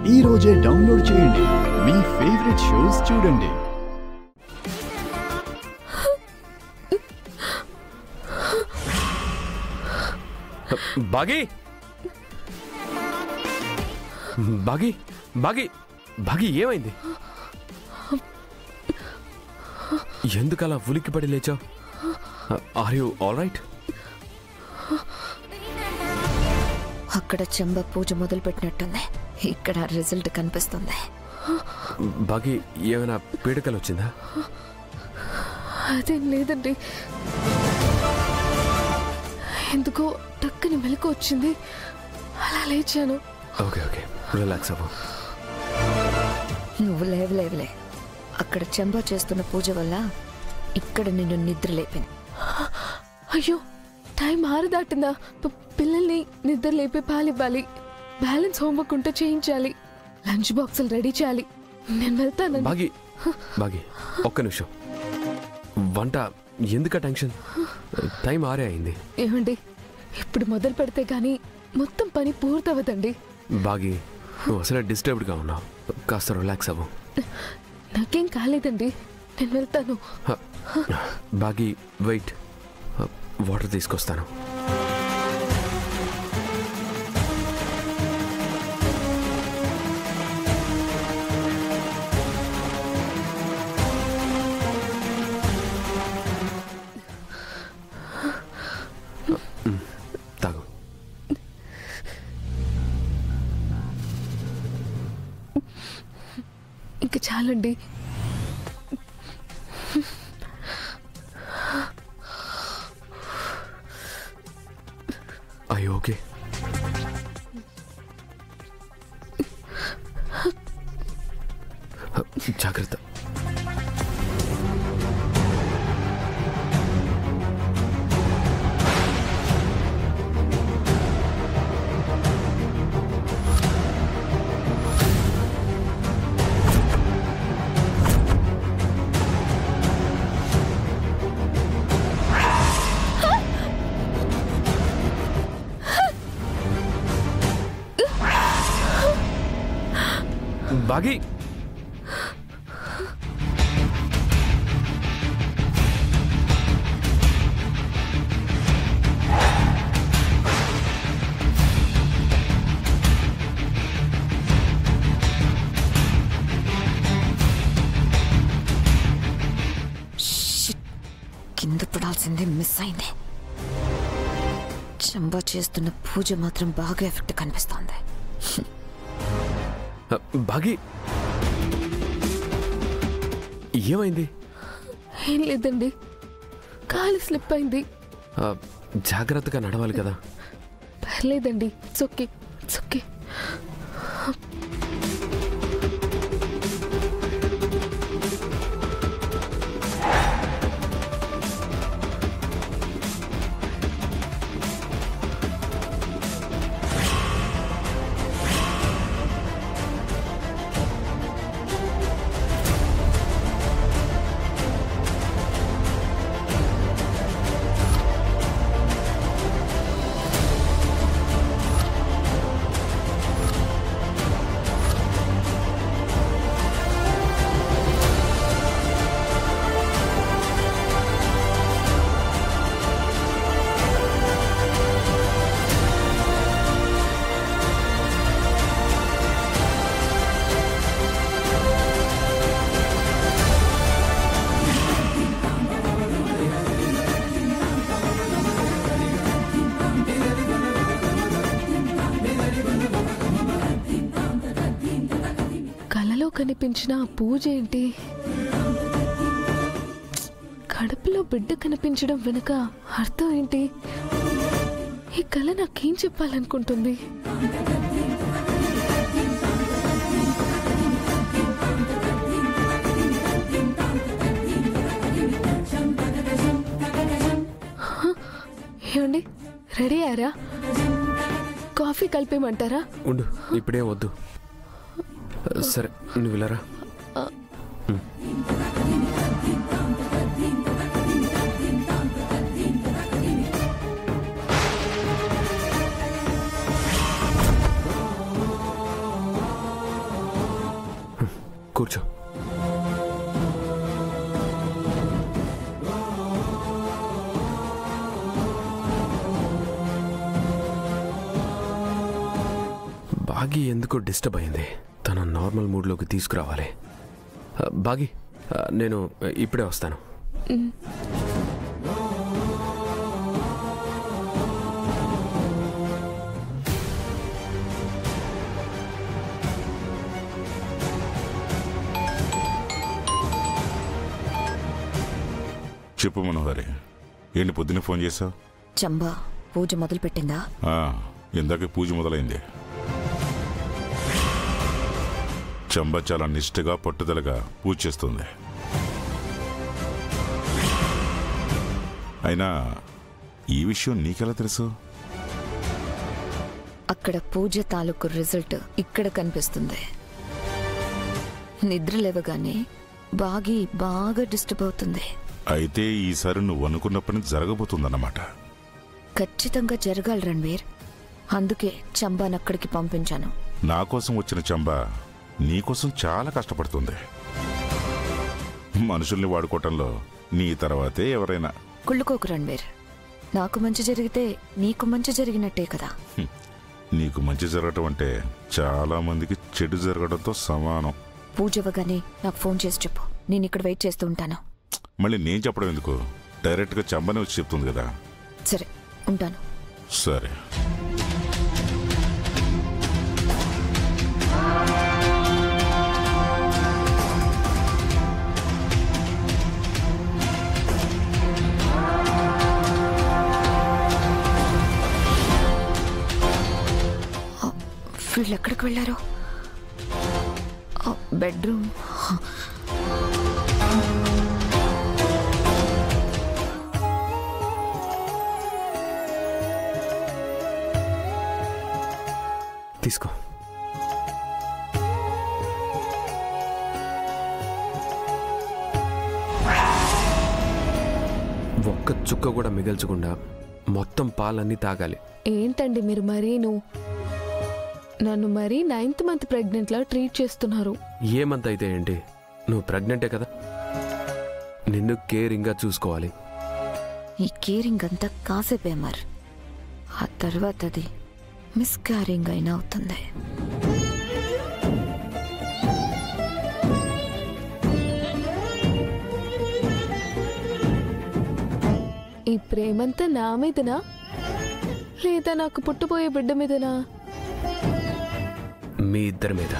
ఈ రోజే డౌన్లోడ్ చేయండి. మీ ఫేవరెట్ షోస్ చూడండి. బాగి బాగి బాగి బాగి ఏమైంది? ఎందుకలా ఉలిక్కిపడి లేచావు? Are you all right? అక్కడ చెంబ పూజ మొదలు పెట్టినట్టుంది. ఇక్కడ రిజల్ట్ కనిపిస్తుంది. బాగి ఏమైనా పీడకలు వచ్చిందా? అదేం లేదండి. ఎందుకో టక్కని మెలకు వచ్చింది. అలా లేచాను. ఓకే ఓకే రిలాక్స్ అవ్వు. నువ్వు లేవలేవలే. అక్కడ చెంబ చేస్తున్న పూజ వల్ల ఇక్కడ నిన్ను నిద్ర లేపింది. అయ్యో, టైం 6 దాటిందా? పిల్లల్ని నిద్ర లేపి పాలివ్వాలి. బ్యాలెన్స్ హోంవర్క్ ఉంటే చేయించాలి. లంచ్ బాక్సులు రెడీ చేయాలి. నేను వెళ్తాను. బాగి బాగి ఒక్క నిమిషం. వంట ఎందుక టెన్షన్? టైం 6 అయింది. ఏమండి, ఇప్పుడు మొదలు పెడితే గానీ మొత్తం పని పూర్తవదండి. బాగి నువ్వు అసలు డిస్టర్బ్డ్గా ఉన్నావు. కాస్త రిలాక్స్ అవ్వు. నాకేం కాలేదండి, నేను వెళ్తాను. బాగి వెయిట్, వాటర్ తీసుకొస్తాను. తాగు. ఇంకా చాలండి. అయ్యో ఓకే. జాగ్రత్త. బాగి కింద పడాల్సిందే, మిస్ అయింది. చెంబ చేస్తున్న పూజ మాత్రం బాగా ఎఫెక్ట్ కనిపిస్తోంది. బాగి ఏమైంది? ఏం లేదండి, కాలు స్లిప్ అయింది. జాగ్రత్తగా నడవాలి కదా. పర్లేదండి, ఇట్స్ ఓకే, ఇట్స్ ఓకే. కనిపించిన ఆ పూజ ఏంటి? కడుపులో బిడ్డ కనిపించడం వెనుక అర్థం ఏంటి? ఈ కళ నాకేం చెప్పాలనుకుంటుంది? ఏమండి, రెడీ అయ్యారా? కాఫీ కలిపేమంటారా? ఉండు, ఇప్పుడే వద్దు. సరే నువ్వు వెళ్ళరా. కూర్చో. బాగి ఎందుకో డిస్టర్బ్ అయింది. తన నార్మల్ మూడ్లోకి తీసుకురావాలి. బాగి, నేను ఇప్పుడే వస్తాను. చెప్పు మనోహరి, ఏంటి పొద్దున్నే ఫోన్ చేసావు? చంబా పూజ మొదలు పెట్టిందా? ఇందాకే పూజ మొదలైంది. చంబా చాలా నిష్ఠగా పట్టుదలగా పూజ చేస్తుంది. అయినా ఈ విషయం నీకెలా తెలుసు? అక్కడ పూజ తాలూకు రిజల్ట్ ఇక్కడ కనిపిస్తుంది. నిద్ర లేవగానే బాగి బాగా డిస్టర్బ్ అవుతుంది. అయితే ఈసారి నువ్వు అనుకున్న పని జరగబోతుందన్నమాట. ఖచ్చితంగా జరగాలి రణ్వీర్. అందుకే చంబాను అక్కడికి పంపించాను. నా కోసం వచ్చిన చంబా నీకోసం చాలా కష్టపడుతుంది. మనుషుల్ని వాడుకోవటంలో నీ తర్వాతే ఎవరైనా. కుళ్ళుకోకు రణ్వీర్. నాకు మంచి జరిగితే నీకు మంచి జరిగినట్టే కదా. నీకు మంచి జరగటం అంటే చాలా మందికి చెడు జరగడంతో సమానం. పూజ అవ్వగానే నాకు ఫోన్ చేసి చెప్పు. నేను ఇక్కడ వెయిట్ చేస్తూ ఉంటాను. మళ్ళీ నేను చెప్పడం ఎందుకు? డైరెక్ట్గా చంబనే వచ్చి చెప్తుంది కదా. సరే, ఉంటాను. సరే. వీళ్ళు ఎక్కడికి వెళ్ళారు? బెడ్రూమ్. తీసుకో. ఒక్క చుక్క కూడా మిగల్చకుండా మొత్తం పాలన్నీ తాగాలి. ఏంటండి మీరు మరీను నన్ను మరీ 9th మంత్ ప్రెగ్నెంట్ లా ట్రీట్ చేస్తున్నారు. ఏ మంత్ అయితే ఏంటి, నువ్వు ప్రెగ్నెంటే కదా. నిన్ను కేరింగ్గా చూసుకోవాలి. ఈ కేరింగ్ అంతా కాసేపే మరి. ఆ తర్వాత అది మిస్క్యారింగ్ అయినా అవుతుంది. ఈ ప్రేమంతా నా మీదనా లేదా నాకు పుట్టబోయే బిడ్డ మీదనా? మీ ఇద్దరి మీద.